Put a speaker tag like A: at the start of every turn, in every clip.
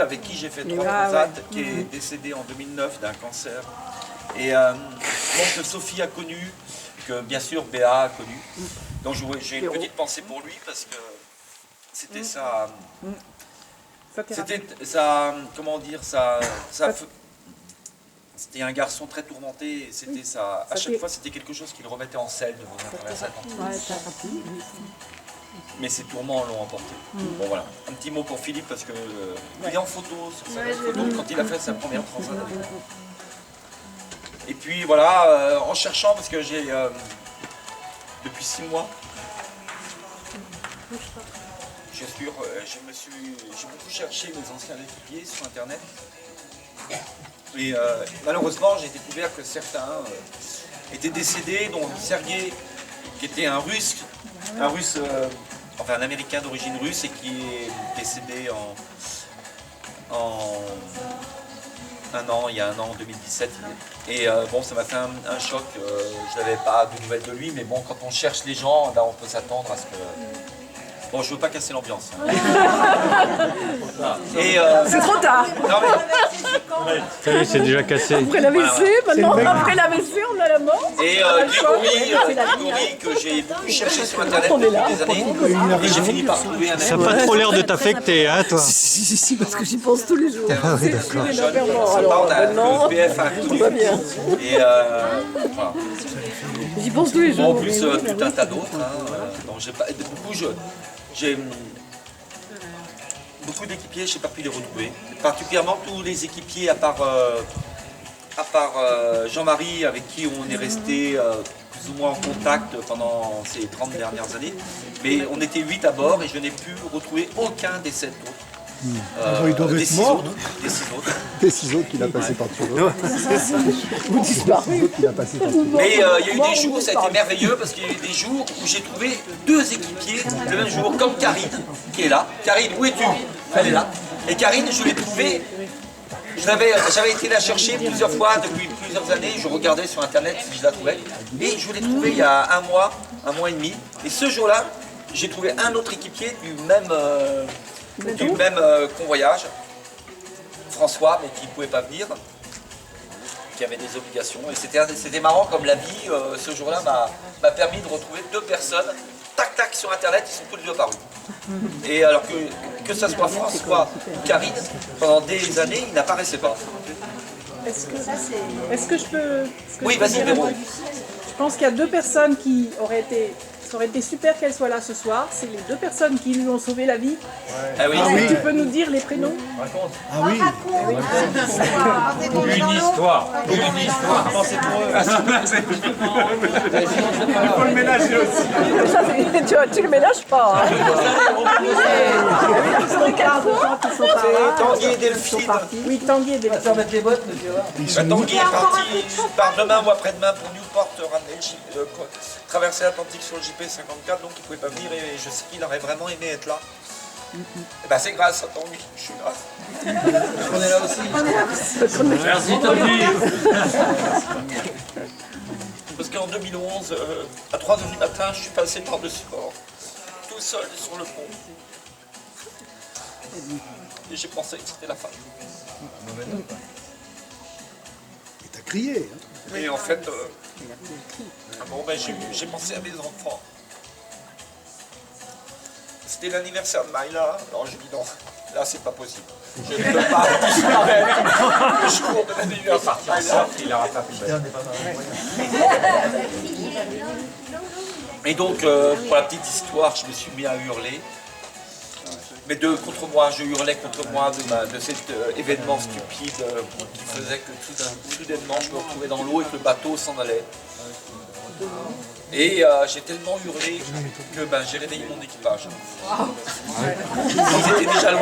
A: avec qui j'ai fait 3 transats, qui est décédée en 2009 d'un cancer. Et donc que Sophie a connu, que bien sûr Béa a connu. Donc j'ai une petite pensée pour lui parce que c'était ça. C'était ça. Comment dire ça. C'était un garçon très tourmenté. Et c'était ça. À chaque fois, c'était quelque chose qui le remettait en selle de venir traverser l'Atlantique. Mais ces tourments l'ont emporté. Bon voilà, un petit mot pour Philippe parce que il est en photo sur sa photo quand il a fait sa première transat avec moi. Et puis voilà, en cherchant parce que j'ai depuis 6 mois, j'ai beaucoup cherché mes anciens équipiers sur internet. Et malheureusement, j'ai découvert que certains étaient décédés, dont Sergei, qui était un russe, enfin un américain d'origine russe et qui est décédé il y a un an, en 2017. Et bon, ça m'a fait un choc, je n'avais pas de nouvelles de lui, mais bon, quand on cherche les gens, on peut s'attendre à ce que... Bon, je veux pas casser l'ambiance.
B: C'est trop tard.
A: Non, mais...
C: C'est déjà cassé.
B: Après l'AVC, maintenant, après l'AVC, on a la mort.
A: Et Grégory, que j'ai beaucoup cherché sur internet depuis des années, et j'ai fini par trouver un
C: Ça n'a pas trop l'air de t'affecter, hein, toi?
B: Si, parce que j'y pense tous les jours.
C: Ah oui, d'accord.
B: Alors
A: on a
B: maintenant,
A: le PF1
B: tout va bien.
A: Et voilà.
B: J'y pense tous les jours.
A: En plus, tout un tas d'autres. Donc j'ai beaucoup d'équipiers, je n'ai pas pu les retrouver. Particulièrement tous les équipiers, à part Jean-Marie, avec qui on est resté plus ou moins en contact pendant ces 30 dernières années. Mais on était 8 à bord et je n'ai pu retrouver aucun des 7 autres.
D: Ils doivent être morts.
A: Des 6 autres
D: qu'il a passé par-dessus.
B: Vous disparez.
A: Mais il y a eu des jours, ça a été merveilleux parce qu'il y a eu des jours où j'ai trouvé 2 équipiers le même jour, comme Karine, qui est là. Karine, où es-tu? Elle est là. Et Karine, je l'ai trouvée. J'avais été la chercher plusieurs fois depuis plusieurs années. Je regardais sur internet si je la trouvais. Et je l'ai trouvée il y a un mois et demi. Et ce jour-là, j'ai trouvé un autre équipier du même convoyage, François, mais qui ne pouvait pas venir, qui avait des obligations. Et c'était marrant comme la vie, ce jour-là, m'a permis de retrouver 2 personnes, tac, sur Internet, ils sont tous les 2 apparus. Et alors que ça soit François ou Karine, pendant des années, ils n'apparaissaient pas.
E: Est-ce que je peux...
A: Oui, vas-y, Véro.
E: Je pense qu'il y a 2 personnes qui auraient été... Ça aurait été super qu'elles soient là ce soir. C'est les 2 personnes qui lui ont sauvé la vie.
A: Ah oui.
E: Tu peux nous dire les prénoms?
D: Ah oui.
C: Une histoire.
A: Comment c'est pour eux?
D: Il faut le ménager aussi.
B: Tu le ménages pas.
A: C'est Tanguy et Delphine.
E: Oui, Tanguy et Delphine.
A: Tanguy est parti, il part demain ou après-demain pour Newport, traverser l'Atlantique sur le JP54, donc il ne pouvait pas venir et je sais qu'il aurait vraiment aimé être là. Et ben c'est grâce à Tanguy, je suis là. On est là aussi.
C: Merci, Tanguy.
A: Parce qu'en 2011, à 3h du matin, je suis passé par-dessus bord, tout seul sur le pont. Et j'ai pensé que c'était la fin.
D: Et t'as crié.
A: Et en fait, bon, ben, j'ai pensé à mes enfants. C'était l'anniversaire de Maïla, alors je dis non, là c'est pas possible. Je ne peux pas disparaître le jour de l'anniversaire de Maïla.
C: Il aura pas pu.
A: Et donc, pour la petite histoire, je me suis mis à hurler. Mais contre moi, je hurlais contre moi de cet événement stupide qui faisait que soudainement je me retrouvais dans l'eau et que le bateau s'en allait. Et j'ai tellement hurlé que j'ai réveillé mon équipage. Ils étaient déjà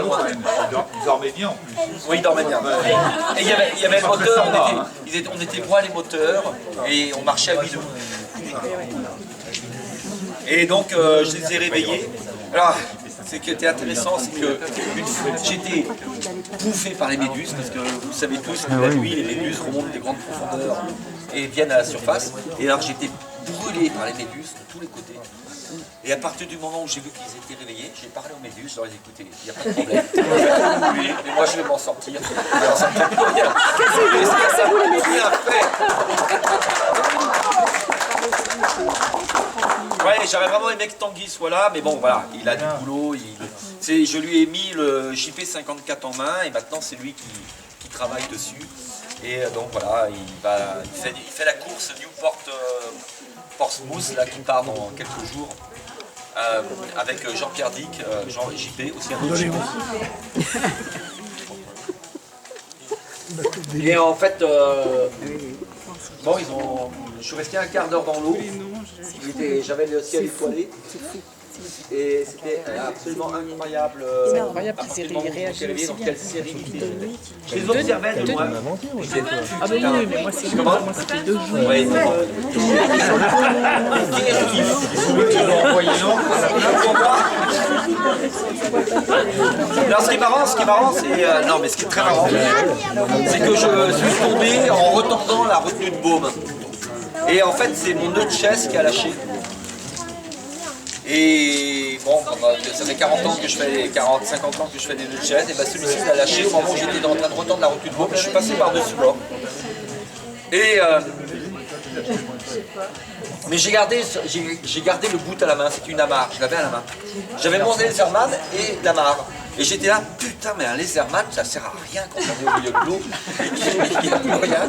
A: loin.
C: Ils dormaient bien en plus.
A: Oui, ils dormaient bien. Et il y avait le moteur, on était voile et moteur et on marchait à 8 nœuds. Et donc je les ai réveillés. Alors, ce qui était intéressant, c'est que j'étais bouffé par les méduses, parce que vous savez tous que la nuit, les méduses remontent des grandes profondeurs et viennent à la surface. Et alors j'étais brûlés par les méduses de tous les côtés. Et à partir du moment où j'ai vu qu'ils étaient réveillés, j'ai parlé aux méduses, je leur ai dit écoutez, il n'y a pas de problème. Mais moi je vais m'en sortir. Alors ça me fait plus rien.
B: Cassez-vous les méduses.
A: Rien fait. Ouais, j'aurais vraiment aimé que Tanguy soit là, mais bon voilà, il a du boulot. Je lui ai mis le JP54 en main et maintenant c'est lui qui travaille dessus. Et donc voilà, il fait la course Newport Portsmouth là, qui part dans quelques jours avec Jean-Pierre Dick, Jean JP, aussi un autre JP. Et en fait, bon, je suis resté un quart d'heure dans l'eau. J'avais le ciel étoilé. Et c'était absolument incroyable.
B: C'est incroyable
A: à partir
B: qu'ils
A: du moment où je me suis réveillé, dans quelle sérénité j'étais. Je les observais de moi.
B: Ah bah oui, mais moi c'est
A: Comment
B: moi ça fait 2 jours.
A: Ouais. Alors, ce qui est marrant, c'est non, mais ce qui est très marrant, c'est que je suis tombé en retendant la retenue de baume. Et en fait, c'est mon nœud de chaise qui a lâché. Et bon, ça fait 40 ans que je fais, 50 ans que je fais des nœuds de chaise, et ben celui-ci l'a lâché au moment où j'étais en train de retendre la retenue de baume. Je suis passé par-dessus bord. Et mais j'ai gardé le bout à la main, c'est une amarre, je l'avais à la main. J'avais mon laserman et l'amarre. Et j'étais là, putain, mais un laserman, ça sert à rien quand on est au milieu de l'eau. Il n'y a plus rien.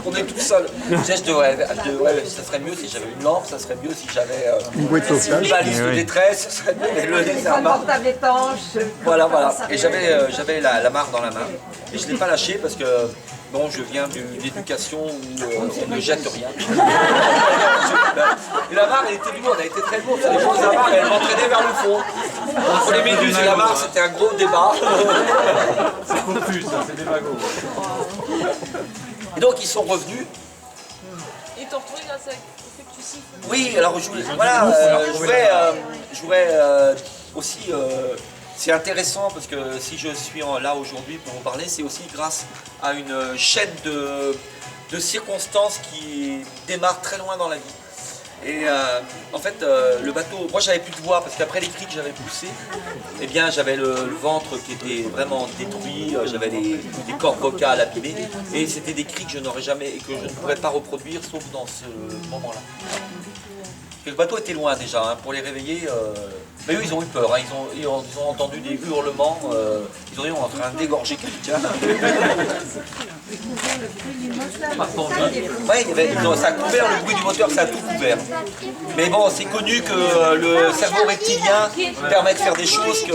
A: On est tout seul. Ça serait mieux si j'avais une lampe, ça serait mieux si j'avais une balise de détresse, ça serait mieux, mais le laserman.
F: Portable étanche.
A: Voilà. Et j'avais l'amarre dans la main. Et je ne l'ai pas lâché parce que bon, je viens d'une éducation où on ne jette rien. Et la barre, elle était lourde, elle était très lourde. Les choses de la barre, elle m'entraînait vers le fond. Entre les méduses et la barre, c'était un gros débat.
C: C'est confus, ça, c'est des magots.
A: Et donc, ils sont revenus.
G: Et t'en retrouves grâce à fait que tu siffles.
A: Oui, alors je voudrais aussi... c'est intéressant parce que si je suis là aujourd'hui pour vous parler, c'est aussi grâce à une chaîne de circonstances qui démarre très loin dans la vie. Et en fait, le bateau, moi j'avais plus de voix parce qu'après les cris que j'avais poussés, eh bien j'avais le ventre qui était vraiment détruit, j'avais des cordes vocales abîmées et c'était des cris que je n'aurais jamais et que je ne pourrais pas reproduire sauf dans ce moment-là. Le bateau était loin déjà, hein, pour les réveiller, mais eux ils ont eu peur, hein, ils ont entendu des hurlements, ils ont dit on est en train d'égorger quelqu'un. Ouais, ça a couvert le bruit du moteur, ça a tout couvert. Mais bon, c'est connu que le cerveau reptilien permet de faire des choses que...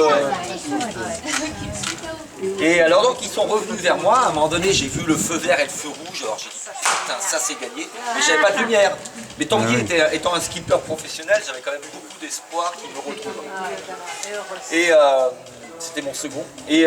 A: Et alors donc ils sont revenus vers moi, à un moment donné j'ai vu le feu vert et le feu rouge, alors j'ai dit putain ça c'est gagné, mais j'avais pas de lumière. Mais Tanguy étant un skipper professionnel, j'avais quand même beaucoup d'espoir qu'il me retrouve. Et c'était mon second. Et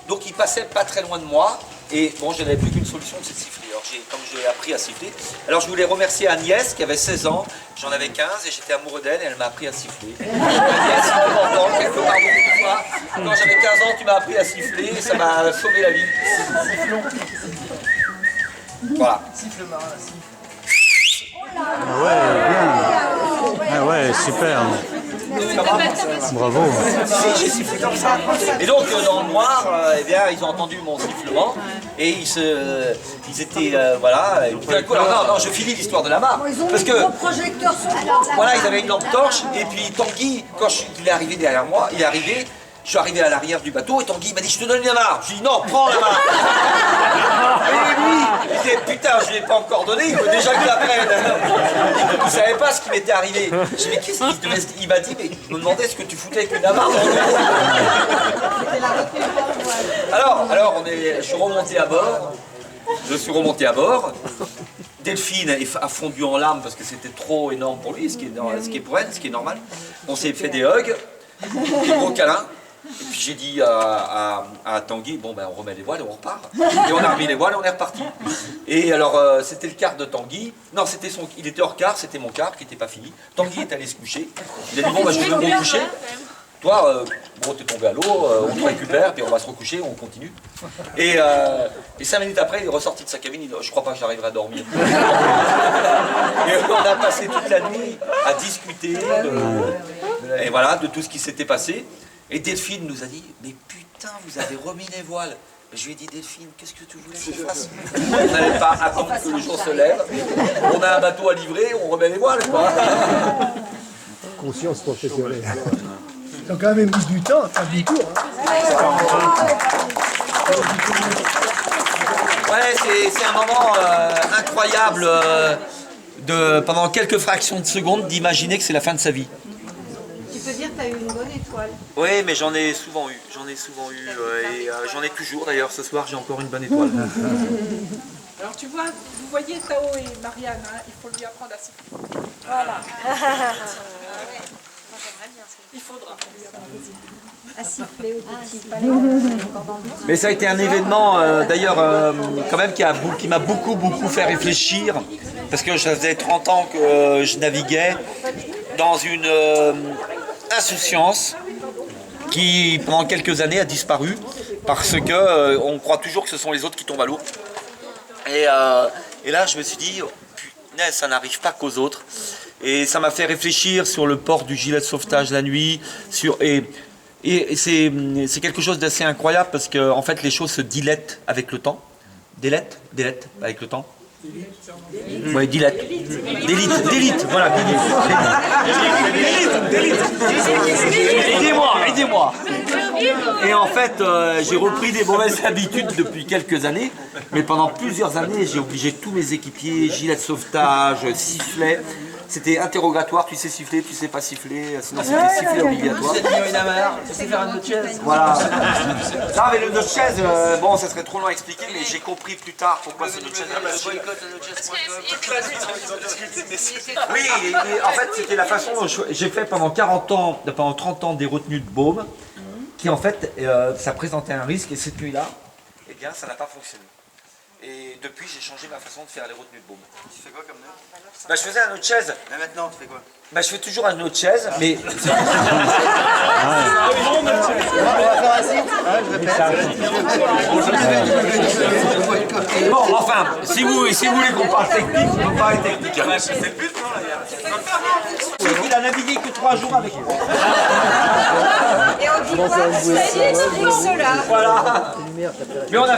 A: donc il passait pas très loin de moi, et bon je n'avais plus qu'une solution, c'est de siffler. Alors comme j'ai appris à siffler, alors je voulais remercier Agnès qui avait 16 ans, j'en avais 15 et j'étais amoureux d'elle et elle m'a appris à siffler. Agnès, si tu m'entends, quelque part beaucoup de fois, quand j'avais 15 ans tu m'as appris à siffler et ça m'a sauvé la vie. Voilà.
H: Ah ouais, super. Bravo.
A: J'ai sifflé comme ça. Et donc dans le noir, eh bien, ils ont entendu mon sifflement et ils étaient voilà. Et puis, alors, non, je finis l'histoire de la mare parce que voilà, ils avaient une lampe torche et puis Tanguy, quand il est arrivé derrière moi, je suis arrivé à l'arrière du bateau et Tanguy m'a dit je te donne la marre. Je lui ai dit non, prends la marre. Et lui, il disait putain, je ne l'ai pas encore donné, il veut déjà que je la prenne. Il ne savait pas ce qui m'était arrivé. Je lui ai dit mais qu'est-ce qu'il devait... Il m'a dit mais je me demandais ce que tu foutais avec une amarre dans l'eau. Alors je suis remonté à bord. Delphine a fondu en larmes parce que c'était trop énorme pour lui, ce qui est pour elle, ce qui est normal. On s'est fait des hugs, des gros câlins. Et puis j'ai dit à Tanguy, bon ben on remet les voiles et on repart. Et on a remis les voiles et on est reparti. Et alors c'était le quart de Tanguy. Non, il était hors quart, c'était mon quart qui n'était pas fini. Tanguy est allé se coucher. Il a dit bon ben je vais me coucher. toi, bon, t'es tombé à l'eau, on te récupère, puis on va se recoucher, on continue. Et 5 minutes après, il est ressorti de sa cabine, il dit, je crois pas que j'arriverai à dormir. Et on a passé toute la nuit à discuter et voilà, de tout ce qui s'était passé. Et Delphine nous a dit, mais putain, vous avez remis les voiles. Je lui ai dit, Delphine, qu'est-ce que tu voulais qu'on fasse? On n'allait pas attendre que le jour se lève. On a un bateau à livrer, on remet les voiles, quoi.
D: Conscience professionnelle. Ils ont quand même mis du temps, ça du tour.
A: Ouais, c'est un moment incroyable pendant quelques fractions de secondes, d'imaginer que c'est la fin de sa vie.
F: Tu peux dire que tu as eu une bonne étoile.
A: Oui, mais j'en ai souvent eu, et j'en ai toujours d'ailleurs. Ce soir, j'ai encore une bonne étoile.
E: Alors tu vois, vous voyez Tao et Marianne, hein, il faut lui apprendre à siffler. Voilà. Il faudra lui apprendre
F: À siffler au petit palais.
A: Mais ça a été un événement d'ailleurs quand même qui m'a beaucoup fait réfléchir, parce que ça faisait 30 ans que je naviguais dans une insouciance qui pendant quelques années a disparu parce que on croit toujours que ce sont les autres qui tombent à l'eau. Et là je me suis dit, oh, putain, ça n'arrive pas qu'aux autres. Et ça m'a fait réfléchir sur le port du gilet de sauvetage la nuit, et c'est quelque chose d'assez incroyable parce que en fait les choses se dilettent avec le temps. Délètent avec le temps. Oui, dilette. Délite, voilà, Aidez-moi. Et en fait, j'ai repris des mauvaises habitudes depuis quelques années, mais pendant plusieurs années, j'ai obligé tous mes équipiers, gilet de sauvetage, sifflet. C'était interrogatoire, tu sais siffler, tu sais pas siffler, sinon c'était sifflet obligatoire.
B: Tu sais faire un autre chaise.
A: Voilà. Non mais le nœud chaise, bon ça serait trop long à expliquer, mais j'ai compris plus tard pourquoi c'est nœud chaise. Oui, et en fait c'était la façon dont j'ai fait pendant 30 ans des retenues de baume, qui en fait, ça présentait un risque, et cette nuit-là, eh bien ça n'a pas fonctionné. Et depuis, j'ai changé ma façon de faire les retenues de baume.
I: Tu fais quoi comme nœud?
A: Bah, je faisais un nœud de chaise.
I: Mais maintenant, tu fais quoi?
A: Bah, je fais toujours un nœud de chaise, mais... Bon, enfin, si vous voulez qu'on parle technique, on peut parler technique. C'est le but, non? Il a navigué que 3 jours avec moi.
F: Et on dit quoi? Cela.
A: Voilà. Mais on a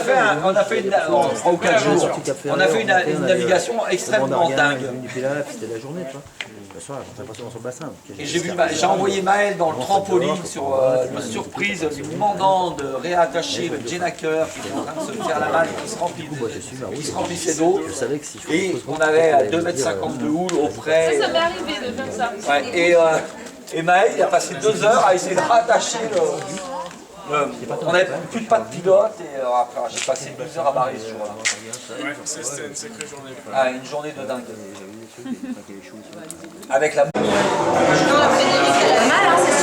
A: fait une, en 3 ou 4 jours, on a fait une navigation extrêmement dingue.
I: C'était la journée, tu vois. Le soir, on pas sur le bassin.
A: Et j'ai envoyé Maël dans le trampoline sur une surprise lui demandant de réattacher le Jenaker qui était en train de se faire la malle, il se remplissait d'eau. Et on avait à 2,50 m de houle auprès.
G: Ça m'est arrivé de faire ça.
A: Ouais, et Maël, il a passé 2 heures à essayer de rattacher on n'avait plus de pas de pilote et après j'ai passé 2 heures à barrer ce jour-là.
C: Ouais, c'était une sacrée journée.
A: Ah, une journée de dingue. Avec la...
F: Non, la Frédéric, elle a mal, hein, c'est